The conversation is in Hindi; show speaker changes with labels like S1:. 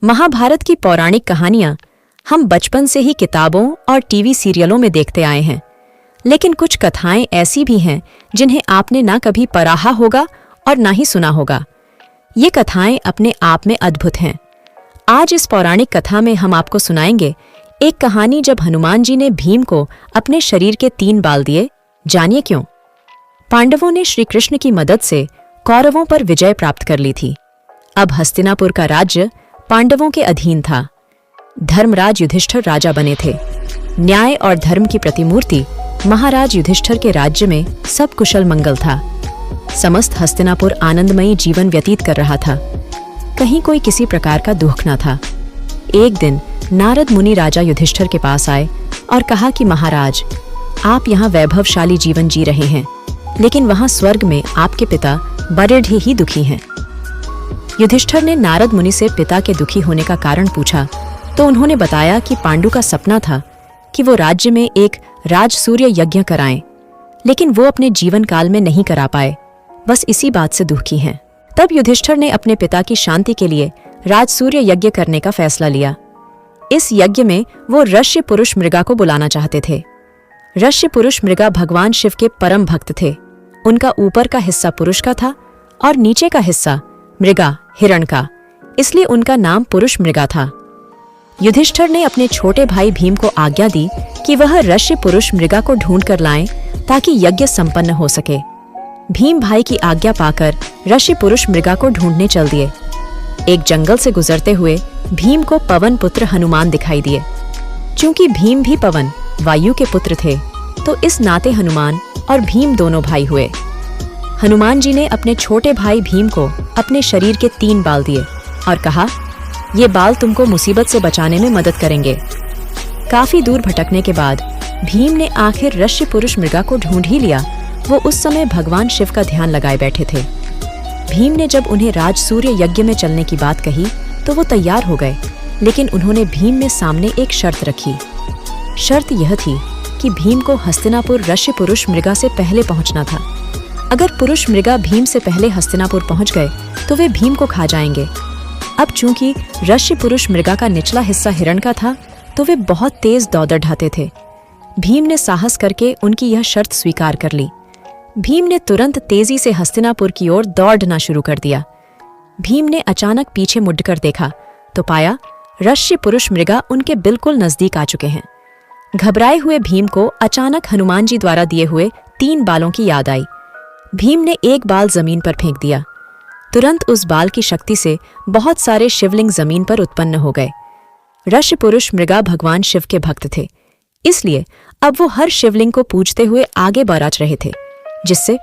S1: महाभारत की पौराणिक कहानियां हम बचपन से ही किताबों और टीवी सीरियलों में देखते आए हैं, लेकिन कुछ कथाएं ऐसी भी हैं जिन्हें आपने ना कभी पढ़ा होगा और ना ही सुना होगा। ये कथाएं अपने आप में अद्भुत हैं। आज इस पौराणिक कथा में हम आपको सुनाएंगे एक कहानी जब हनुमान जी ने भीम को अपने शरीर के 3 बाल दिए। जानिए क्यों। पांडवों ने श्री कृष्ण की मदद से कौरवों पर विजय प्राप्त कर ली थी। अब हस्तिनापुर का राज्य पांडवों के अधीन था। धर्मराज युधिष्ठिर राजा बने थे। न्याय और धर्म की प्रतिमूर्ति महाराज युधिष्ठिर के राज्य में सब कुशल मंगल था। समस्त हस्तिनापुर आनंदमयी जीवन व्यतीत कर रहा था। कहीं कोई किसी प्रकार का दुख न था। एक दिन नारद मुनि राजा युधिष्ठिर के पास आए और कहा कि महाराज, आप यहाँ वैभवशाली जीवन जी रहे हैं, लेकिन वहाँ स्वर्ग में आपके पिता बड़े ही दुखी हैं। युधिष्ठिर ने नारद मुनि से पिता के दुखी होने का कारण पूछा तो उन्होंने बताया कि पांडु का सपना था कि वो राज्य में एक राजसूर्य यज्ञ कराएं, लेकिन वो अपने जीवन काल में नहीं करा पाए। बस इसी बात से दुखी हैं। तब युधिष्ठिर ने अपने पिता की शांति के लिए राजसूर्य यज्ञ करने का फैसला लिया। इस यज्ञ में वो ऋष्य पुरुष मृगा को बुलाना चाहते थे। ऋष्य पुरुष मृगा भगवान शिव के परम भक्त थे। उनका ऊपर का हिस्सा पुरुष का था और नीचे का हिस्सा मृगा हिरण का, इसलिए उनका नाम पुरुष मृगा था। युधिष्ठिर ने अपने छोटे भाई भीम को आज्ञा दी कि वह ऋष्य पुरुष मृगा को ढूंढ कर लाएं ताकि यज्ञ संपन्न हो सके। भीम भाई की आज्ञा पाकर ऋषि पुरुष मृगा को ढूंढने चल दिए। एक जंगल से गुजरते हुए भीम को पवन पुत्र हनुमान दिखाई दिए। चूंकि भीम भी पवन वायु के पुत्र थे, तो इस नाते हनुमान और भीम दोनों भाई हुए। हनुमान जी ने अपने छोटे भाई भीम को अपने शरीर के 3 बाल दिए और कहा, ये बाल तुमको मुसीबत से बचाने में मदद करेंगे। काफी दूर भटकने के बाद भीम ने आखिर ऋष्य पुरुष मृगा को ढूंढ ही लिया। वो उस समय भगवान शिव का ध्यान लगाए बैठे थे। भीम ने जब उन्हें राजसूर्य यज्ञ में चलने की बात कही तो वो तैयार हो गए, लेकिन उन्होंने भीम में सामने एक शर्त रखी। शर्त यह थी कि भीम को हस्तिनापुर ऋष्य पुरुष मृगा से पहले पहुंचना था। अगर पुरुष मृगा भीम से पहले हस्तिनापुर पहुंच गए तो वे भीम को खा जाएंगे। अब चूंकि ऋष्य पुरुष मृगा का निचला हिस्सा हिरण का था, तो वे बहुत तेज दौड़ ढाते थे। भीम ने साहस करके उनकी यह शर्त स्वीकार कर ली। भीम ने तुरंत तेजी से हस्तिनापुर की ओर दौड़ना शुरू कर दिया। भीम ने अचानक पीछे मुड़कर देखा तो पाया ऋष्य पुरुष मृगा उनके बिल्कुल नजदीक आ चुके हैं। घबराए हुए भीम को अचानक हनुमान जी द्वारा दिए हुए 3 बालों की याद आई। भीम ने एक बाल जमीन पर फेंक दिया। तुरंत उस बाल की शक्ति से बहुत सारे शिवलिंग जमीन पर उत्पन्न हो गए। ऋष्य पुरुष मृगा भगवान शिव के भक्त थे, इसलिए अब वो हर शिवलिंग को पूजते हुए आगे बढ़ रहे थे, जिससे